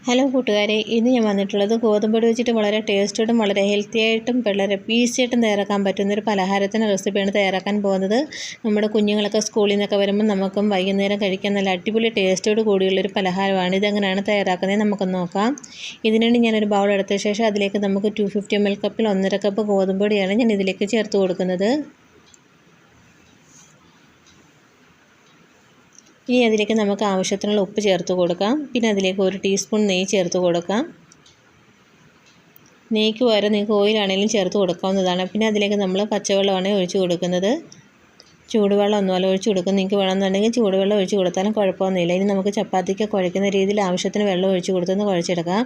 Hello കൂട്ടുകാരെ, ഇന്ന് ഞാൻ വന്നിട്ടുള്ളത് ഗോതമ്പൊടി വെച്ചിട്ട് വളരെ ടേസ്റ്റോടും വളരെ ഹെൽത്തി ആയിട്ടും വളരെ ഈസിയായിട്ടും തയ്യാറാക്കാൻ പറ്റുന്നൊരു പലഹാരത്തിൻ്റെ റെസിപ്പിയാണ് തയ്യാറാക്കാൻ പോകുന്നത്. നമ്മുടെ കുഞ്ഞുങ്ങളൊക്കെ സ്കൂളിൽ നിന്നൊക്കെ വരുമ്പോൾ നമുക്കും വൈകുന്നേരം കഴിക്കാൻ നല്ല അടിപൊളി ടേസ്റ്റോട് കൂടിയുള്ളൊരു പലഹാരമാണ്. ഇതെങ്ങനെയാണ് തയ്യാറാക്കുന്നത് നമുക്കൊന്ന് നോക്കാം. ഇതിനുവേണ്ടി ഞാനൊരു ബൗൾ എടുത്ത ശേഷം അതിലേക്ക് നമുക്ക് 250 ml കപ്പിൽ 1.5 കപ്പ് ഗോതമ്പൊടിയാണ് ഞാൻ ഇതിലേക്ക് ചേർത്ത് കൊടുക്കുന്നത്. ഇനി അതിലേക്ക് നമുക്ക് ആവശ്യത്തിനുള്ള ഉപ്പ് ചേർത്ത് കൊടുക്കാം. പിന്നെ അതിലേക്ക് 1 ടീസ്പൂൺ നെയ്യ് ചേർത്ത് കൊടുക്കാം. നെയ്ക്ക് പകരം നിങ്ങൾക്ക് ഓയിലാണെങ്കിലും ചേർത്ത് കൊടുക്കാവുന്നതാണ്. പിന്നെ അതിലേക്ക് നമ്മൾ പച്ചവെള്ളമാണ് ഒഴിച്ച് കൊടുക്കുന്നത്. ചൂടുവെള്ളം ഒന്നുമല്ല ഒഴിച്ച് കൊടുക്കുന്നത്. നിങ്ങൾക്ക് വേണമെന്നുണ്ടെങ്കിൽ ചൂടുവെള്ളം ഒഴിച്ച് കൊടുത്താലും കുഴപ്പമൊന്നുമില്ല. ഇനി നമുക്ക് ചപ്പാത്തിക്ക് കുഴയ്ക്കുന്ന രീതിയിൽ ആവശ്യത്തിന് വെള്ളം ഒഴിച്ച് കൊടുത്തൊന്ന് കുഴച്ചെടുക്കാം.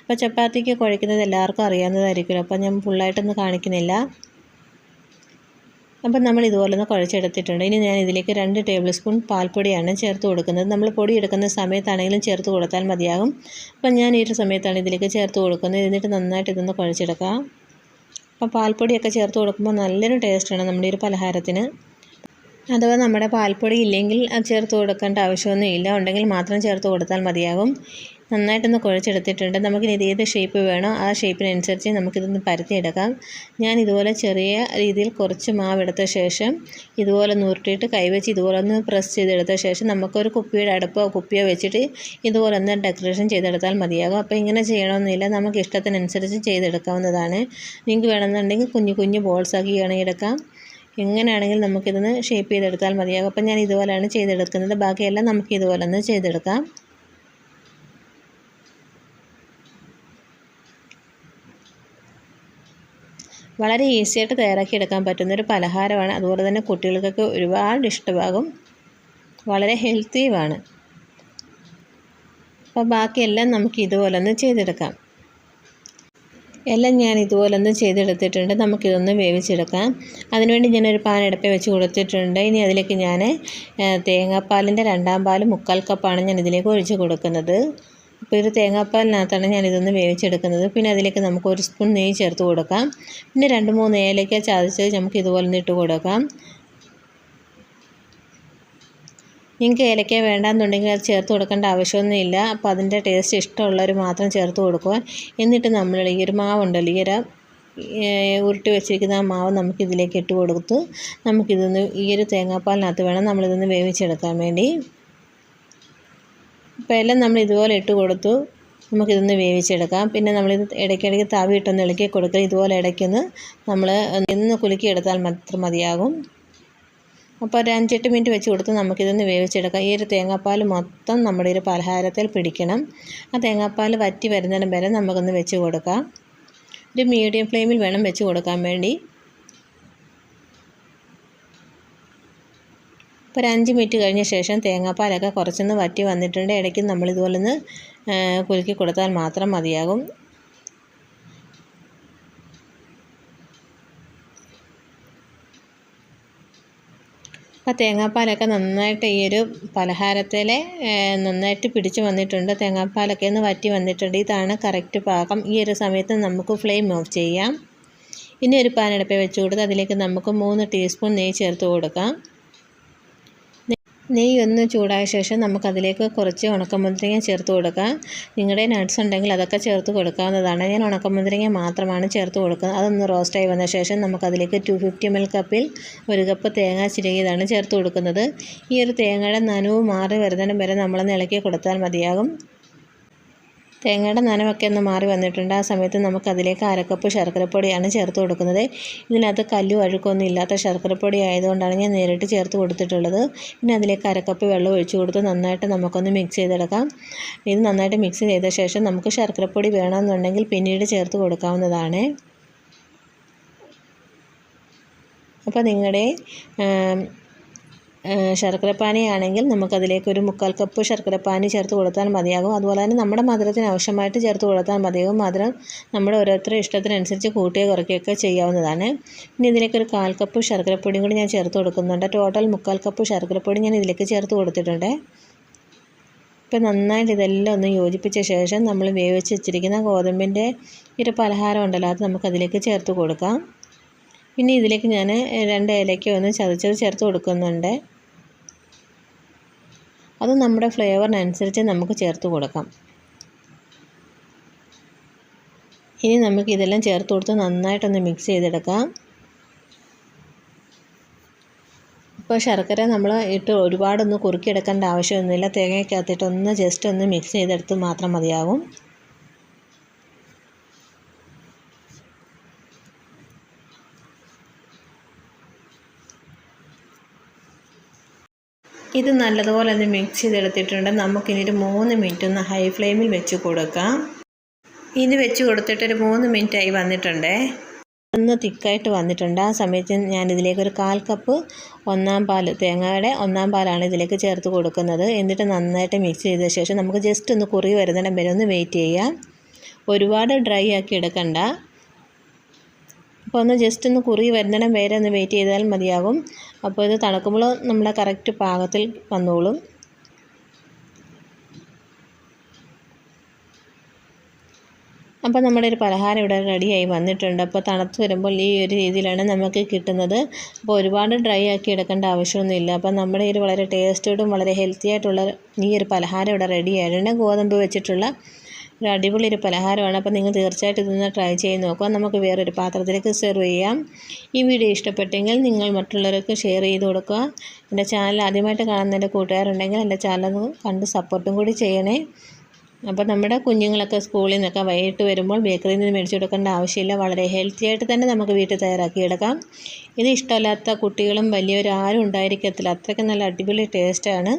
അപ്പോൾ ചപ്പാത്തിക്ക് കുഴയ്ക്കുന്നത് എല്ലാവർക്കും അറിയാവുന്നതായിരിക്കുമല്ലോ, അപ്പോൾ ഞാൻ ഫുള്ളായിട്ടൊന്നും കാണിക്കുന്നില്ല. അപ്പം നമ്മൾ ഇതുപോലെ ഒന്ന് കുഴച്ചെടുത്തിട്ടുണ്ട്. ഇനി ഞാൻ ഇതിലേക്ക് 2 ടേബിൾ സ്പൂൺ പാൽപ്പൊടിയാണ് ചേർത്ത് കൊടുക്കുന്നത്. നമ്മൾ പൊടി എടുക്കുന്ന സമയത്താണെങ്കിലും ചേർത്ത് കൊടുത്താൽ മതിയാകും. അപ്പം ഞാൻ ഈ ഒരു സമയത്താണ് ഇതിലേക്ക് ചേർത്ത് കൊടുക്കുന്നത്. എന്നിട്ട് നന്നായിട്ട് ഇതൊന്ന് കുഴച്ചെടുക്കാം. അപ്പം പാൽപ്പൊടിയൊക്കെ ചേർത്ത് കൊടുക്കുമ്പോൾ നല്ലൊരു ടേസ്റ്റാണ് നമ്മുടെ ഈ ഒരു പലഹാരത്തിന്. അഥവാ നമ്മുടെ പാൽപ്പൊടി ഇല്ലെങ്കിൽ അത് ചേർത്ത് കൊടുക്കേണ്ട ആവശ്യമൊന്നുമില്ല, ഉണ്ടെങ്കിൽ മാത്രം ചേർത്ത് കൊടുത്താൽ മതിയാകും. നന്നായിട്ടൊന്ന് കുഴച്ചെടുത്തിട്ടുണ്ട്. നമുക്കിനി ഇത് ഏത് ഷേപ്പ് വേണോ ആ ഷേപ്പിനനുസരിച്ച് നമുക്കിതൊന്ന് പരത്തിയെടുക്കാം. ഞാൻ ഇതുപോലെ ചെറിയ രീതിയിൽ കുറച്ച് മാവ് എടുത്ത ശേഷം ഇതുപോലെ നുരുട്ടിയിട്ട് കൈവച്ച് ഇതുപോലെ ഒന്ന് പ്രസ് ചെയ്തെടുത്ത ശേഷം നമുക്കൊരു കുപ്പിയുടെ അടുപ്പോ കുപ്പിയോ വെച്ചിട്ട് ഇതുപോലെ ഒന്ന് ഡെക്കറേഷൻ ചെയ്തെടുത്താൽ മതിയാകും. അപ്പോൾ ഇങ്ങനെ ചെയ്യണമെന്നില്ല, നമുക്ക് ഇഷ്ടത്തിനനുസരിച്ച് ചെയ്തെടുക്കാവുന്നതാണ്. നിങ്ങൾക്ക് വേണമെന്നുണ്ടെങ്കിൽ കുഞ്ഞു കുഞ്ഞു ബോൾസാക്കി വേണമെങ്കിൽ എടുക്കാം. എങ്ങനെയാണെങ്കിലും നമുക്കിതൊന്ന് ഷേപ്പ് ചെയ്തെടുത്താൽ മതിയാകും. അപ്പം ഞാൻ ഇതുപോലെയാണ് ചെയ്തെടുക്കുന്നത്. ബാക്കിയെല്ലാം നമുക്ക് ഇതുപോലെ ഒന്ന് ചെയ്തെടുക്കാം. വളരെ ഈസിയായിട്ട് തയ്യാറാക്കി എടുക്കാൻ പറ്റുന്നൊരു പലഹാരമാണ്. അതുപോലെ തന്നെ കുട്ടികൾക്കൊക്കെ ഒരുപാട് ഇഷ്ടമാകും. വളരെ ഹെൽത്തിയുമാണ്. അപ്പോൾ ബാക്കിയെല്ലാം നമുക്ക് ഇതുപോലെ ഒന്ന് ചെയ്തെടുക്കാം. എല്ലാം ഞാൻ ഇതുപോലെ ഒന്ന് ചെയ്തെടുത്തിട്ടുണ്ട്. നമുക്കിതൊന്ന് വേവിച്ചെടുക്കാം. അതിനുവേണ്ടി ഞാനൊരു പാൻ അടുപ്പേ വെച്ച് കൊടുത്തിട്ടുണ്ട്. ഇനി അതിലേക്ക് ഞാൻ തേങ്ങാപ്പാലിൻ്റെ 2/2 പാൽ 3/4 കപ്പാണ് ഞാൻ ഇതിലേക്ക് ഒഴിച്ച് കൊടുക്കുന്നത്. അപ്പോൾ ഒരു തേങ്ങാപ്പാലിനകത്താണ് ഞാനിതൊന്ന് വേവിച്ചെടുക്കുന്നത്. പിന്നെ അതിലേക്ക് നമുക്ക് 1 സ്പൂൺ നെയ്യ് ചേർത്ത് കൊടുക്കാം. പിന്നെ 2-3 ഏലക്ക ചതച്ചത് നമുക്ക് ഇതുപോലെ ഒന്ന് ഇട്ട് കൊടുക്കാം. നിങ്ങൾക്ക് ഏലക്ക വേണ്ടാന്നുണ്ടെങ്കിൽ അത് ചേർത്ത് കൊടുക്കേണ്ട ആവശ്യമൊന്നുമില്ല. അപ്പോൾ അതിൻ്റെ ടേസ്റ്റ് ഇഷ്ടമുള്ളവർ മാത്രം ചേർത്ത് കൊടുക്കുക. എന്നിട്ട് നമ്മൾ ഈ ഒരു മാവുണ്ടല്ലോ, ഉരുട്ടി വെച്ചിരിക്കുന്ന ആ മാവ് നമുക്കിതിലേക്ക് ഇട്ട് കൊടുത്ത് നമുക്കിതൊന്ന് ഈ ഒരു തേങ്ങാപ്പാലിനകത്ത് വേണം നമ്മളിതൊന്ന് വേവിച്ചെടുക്കാൻ വേണ്ടി. അപ്പോൾ എല്ലാം നമ്മൾ ഇതുപോലെ ഇട്ട് കൊടുത്തു നമുക്കിതൊന്ന് വേവിച്ചെടുക്കാം. പിന്നെ നമ്മളിത് ഇടയ്ക്കിടയ്ക്ക് തവി ഇട്ടൊന്ന് ഇളക്കി കൊടുക്കുക. ഇതുപോലെ ഇടയ്ക്കൊന്ന് നമ്മൾ ഒന്ന് കുലുക്കി എടുത്താൽ മാത്രം മതിയാകും. അപ്പോൾ ഒരു 5-8 മിനിറ്റ് വെച്ച് കൊടുത്ത് നമുക്കിതൊന്ന് വേവിച്ചെടുക്കാം. ഈ ഒരു തേങ്ങാപ്പാൽ മൊത്തം നമ്മുടെ ഒരു പലഹാരത്തിൽ പിടിക്കണം. ആ തേങ്ങാപ്പാൽ വറ്റി വരുന്നതിന് വരെ നമുക്കൊന്ന് വെച്ച് കൊടുക്കാം. ഒരു മീഡിയം ഫ്ലെയിമിൽ വേണം വെച്ച് കൊടുക്കാൻ വേണ്ടി. ഇപ്പോൾ ഒരു 5 മിനിറ്റ് കഴിഞ്ഞ ശേഷം തേങ്ങാപ്പാലൊക്കെ കുറച്ചൊന്ന് വറ്റി വന്നിട്ടുണ്ട്. ഇടയ്ക്ക് നമ്മളിതുപോലെ ഒന്ന് കുലുക്കി കൊടുത്താൽ മാത്രം മതിയാകും. അപ്പോൾ തേങ്ങാപ്പാലൊക്കെ നന്നായിട്ട് ഈ ഒരു പലഹാരത്തിലെ നന്നായിട്ട് പിടിച്ച് വന്നിട്ടുണ്ട്. തേങ്ങാപ്പാലൊക്കെ ഒന്ന് വറ്റി വന്നിട്ടുണ്ട്. ഇതാണ് കറക്റ്റ് പാകം. ഈ ഒരു സമയത്ത് നമുക്ക് ഫ്ലെയിം ഓഫ് ചെയ്യാം. ഇനി ഒരു പാൻ അടുപ്പേ വെച്ച് കൊടുത്ത് അതിലേക്ക് നമുക്ക് 3 ടീസ്പൂൺ നെയ്യ് ചേർത്ത് കൊടുക്കാം. നെയ്യ് ഒന്ന് ചൂടായ ശേഷം നമുക്കതിലേക്ക് കുറച്ച് ഉണക്കമുന്തിരിങ്ങ ചേർത്ത് കൊടുക്കാം. നിങ്ങളുടെ നട്ട്സ് ഉണ്ടെങ്കിൽ അതൊക്കെ ചേർത്ത് കൊടുക്കാവുന്നതാണ്. ഞാൻ ഉണക്കമുന്തിരിങ്ങ മാത്രമാണ് ചേർത്ത് കൊടുക്കുന്നത്. അതൊന്ന് റോസ്റ്റായി വന്ന ശേഷം നമുക്കതിലേക്ക് 250 ml കപ്പിൽ 1 കപ്പ് തേങ്ങ ചിരകിയതാണ് ചേർത്ത് കൊടുക്കുന്നത്. ഈ ഒരു തേങ്ങയുടെ നനവ് മാറി വരുന്നതിന് വരെ നമ്മളൊന്ന് ഇളക്കി കൊടുത്താൽ മതിയാകും. തേങ്ങയുടെ നനവൊക്കെ ഒന്ന് മാറി വന്നിട്ടുണ്ട്. ആ സമയത്ത് നമുക്കതിലേക്ക് 1/2 കപ്പ് ശർക്കരപ്പൊടിയാണ് ചേർത്ത് കൊടുക്കുന്നത്. ഇതിനകത്ത് കല്ലും അഴുക്കൊന്നും ഇല്ലാത്ത ശർക്കരപ്പൊടി ആയതുകൊണ്ടാണ് ഞാൻ നേരിട്ട് ചേർത്ത് കൊടുത്തിട്ടുള്ളത്. പിന്നെ അതിലേക്ക് 1/2 കപ്പ് വെള്ളം ഒഴിച്ച് കൊടുത്ത് നന്നായിട്ട് നമുക്കൊന്ന് മിക്സ് ചെയ്തെടുക്കാം. ഇത് നന്നായിട്ട് മിക്സ് ചെയ്ത ശേഷം നമുക്ക് ശർക്കരപ്പൊടി വേണമെന്നുണ്ടെങ്കിൽ പിന്നീട് ചേർത്ത് കൊടുക്കാവുന്നതാണ്. അപ്പോൾ നിങ്ങളുടെ ശർക്കരപ്പാനി ആണെങ്കിൽ നമുക്കതിലേക്ക് ഒരു 3/4 കപ്പ് ശർക്കരപ്പാനി ചേർത്ത് കൊടുത്താൽ മതിയാകും. അതുപോലെ തന്നെ നമ്മുടെ മധുരത്തിന് ആവശ്യമായിട്ട് ചേർത്ത് കൊടുത്താൽ മതിയാകും. മധുരം നമ്മുടെ ഓരോരുത്തരുടെ ഇഷ്ടത്തിനനുസരിച്ച് കൂട്ടുകയോ കുറയ്ക്കുകയൊക്കെ ചെയ്യാവുന്നതാണ്. പിന്നെ ഇതിലേക്ക് ഒരു 1/4 കപ്പ് ശർക്കരപ്പൊടിയും കൂടി ഞാൻ ചേർത്ത് കൊടുക്കുന്നുണ്ട്. ടോട്ടൽ 3/4 കപ്പ് ശർക്കരപ്പൊടി ഞാൻ ഇതിലേക്ക് ചേർത്ത് കൊടുത്തിട്ടുണ്ട്. ഇപ്പോൾ നന്നായിട്ട് ഇതെല്ലാം ഒന്ന് യോജിപ്പിച്ച ശേഷം നമ്മൾ വേവിച്ച് വെച്ചിരിക്കുന്ന ഗോതമ്പിൻ്റെ ഒരു പലഹാരം ഉണ്ടല്ലോ, അത് നമുക്കതിലേക്ക് ചേർത്ത് കൊടുക്കാം. പിന്നെ ഇതിലേക്ക് ഞാൻ 2 ഏലക്ക ഒന്ന് ചതച്ചത് ചേർത്ത് കൊടുക്കുന്നുണ്ട്. അത് നമ്മുടെ ഫ്ലേവറിനനുസരിച്ച് നമുക്ക് ചേർത്ത് കൊടുക്കാം. ഇനി നമുക്ക് ഇതെല്ലാം ചേർത്ത് കൊടുത്ത് നന്നായിട്ടൊന്ന് മിക്സ് ചെയ്തെടുക്കാം. ഇപ്പോൾ ശർക്കര നമ്മൾ ഇട്ട് ഒരുപാടൊന്ന് കുറുക്കിയെടുക്കേണ്ട ആവശ്യമൊന്നുമില്ല. തേങ്ങയ്ക്കകത്തിട്ട് ഒന്ന് ജസ്റ്റ് ഒന്ന് മിക്സ് ചെയ്തെടുത്ത് മാത്രം മതിയാകും. ഇത് നല്ലതുപോലെ ഒന്ന് മിക്സ് ചെയ്തെടുത്തിട്ടുണ്ട്. നമുക്കിനി ഒരു 3 മിനിറ്റ് ഒന്ന് ഹൈ ഫ്ലെയിമിൽ വെച്ച് കൊടുക്കാം. ഇത് വെച്ച് കൊടുത്തിട്ട് ഒരു 3 മിനിറ്റായി വന്നിട്ടുണ്ട്. ഒന്ന് തിക്കായിട്ട് വന്നിട്ടുണ്ട്. ആ സമയത്ത് ഞാനിതിലേക്ക് ഒരു 1/4 കപ്പ് ഒന്നാം പാൽ, തേങ്ങയുടെ ഒന്നാം പാലാണ് ഇതിലേക്ക് ചേർത്ത് കൊടുക്കുന്നത്. എന്നിട്ട് നന്നായിട്ട് മിക്സ് ചെയ്ത ശേഷം നമുക്ക് ജസ്റ്റ് ഒന്ന് കുറുകി വരുന്നിടം വരെ ഒന്ന് വെയിറ്റ് ചെയ്യാം. ഒരുപാട് ഡ്രൈ ആക്കി എടുക്കണ്ട. അപ്പോൾ ഒന്ന് ജസ്റ്റ് ഒന്ന് കുറുകി വരുന്നിടം വരെ ഒന്ന് വെയിറ്റ് ചെയ്താൽ മതിയാകും. അപ്പോൾ ഇത് തണുക്കുമ്പോൾ നമ്മുടെ കറക്റ്റ് പാകത്തിൽ വന്നോളും. അപ്പോൾ നമ്മുടെ ഒരു പലഹാരം ഇവിടെ റെഡിയായി വന്നിട്ടുണ്ട്. അപ്പോൾ തണുത്ത് വരുമ്പോൾ ഈ ഒരു രീതിയിലാണ് നമുക്ക് കിട്ടുന്നത്. അപ്പോൾ ഒരുപാട് ഡ്രൈ ആക്കി എടുക്കേണ്ട ആവശ്യമൊന്നുമില്ല. അപ്പോൾ നമ്മുടെ ഈ വളരെ ടേസ്റ്റോടും വളരെ ഹെൽത്തി ആയിട്ടുള്ള ഈ ഒരു പലഹാരം ഇവിടെ റെഡി ആയിട്ടുണ്ട്. ഗോതമ്പ് വെച്ചിട്ടുള്ള ഒരു അടിപൊളി ഒരു പലഹാരമാണ്. അപ്പോൾ നിങ്ങൾ തീർച്ചയായിട്ടും ഇതൊന്ന് ട്രൈ ചെയ്ത് നോക്കുക. നമുക്ക് വേറൊരു പാത്രത്തിലേക്ക് സെർവ് ചെയ്യാം. ഈ വീഡിയോ ഇഷ്ടപ്പെട്ടെങ്കിൽ നിങ്ങൾ മറ്റുള്ളവർക്ക് ഷെയർ ചെയ്ത് കൊടുക്കുക. എൻ്റെ ചാനൽ ആദ്യമായിട്ട് കാണുന്ന എൻ്റെ കൂട്ടുകാരുണ്ടെങ്കിൽ എൻ്റെ ചാനൽ കണ്ട് സപ്പോർട്ടും കൂടി ചെയ്യണേ. അപ്പോൾ നമ്മുടെ കുഞ്ഞുങ്ങളൊക്കെ സ്കൂളിൽ നിന്നൊക്കെ വൈകിട്ട് വരുമ്പോൾ ബേക്കറിയിൽ നിന്ന് മേടിച്ച് കൊടുക്കേണ്ട ആവശ്യമില്ല. വളരെ ഹെൽത്തി ആയിട്ട് തന്നെ നമുക്ക് വീട്ടിൽ തയ്യാറാക്കിയെടുക്കാം. ഇത് ഇഷ്ടമല്ലാത്ത കുട്ടികളും വലിയവരും ആരും ഉണ്ടായിരിക്കത്തില്ല. അത്രയ്ക്ക് നല്ല അടിപൊളി ടേസ്റ്റാണ്.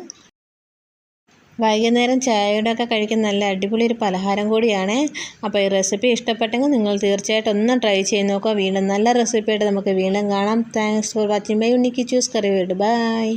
വൈകുന്നേരം ചായയുടെ ഒക്കെ കഴിക്കാൻ നല്ല അടിപൊളി ഒരു പലഹാരം കൂടിയാണ്. അപ്പോൾ ഈ റെസിപ്പി ഇഷ്ടപ്പെട്ടെങ്കിൽ നിങ്ങൾ തീർച്ചയായിട്ടും ഒന്ന് ട്രൈ ചെയ്ത് നോക്കുക. വീണ്ടും നല്ല റെസിപ്പിയായിട്ട് നമുക്ക് വീണ്ടും കാണാം. Thanks for watching my unique choose curry വീട്. ബൈ.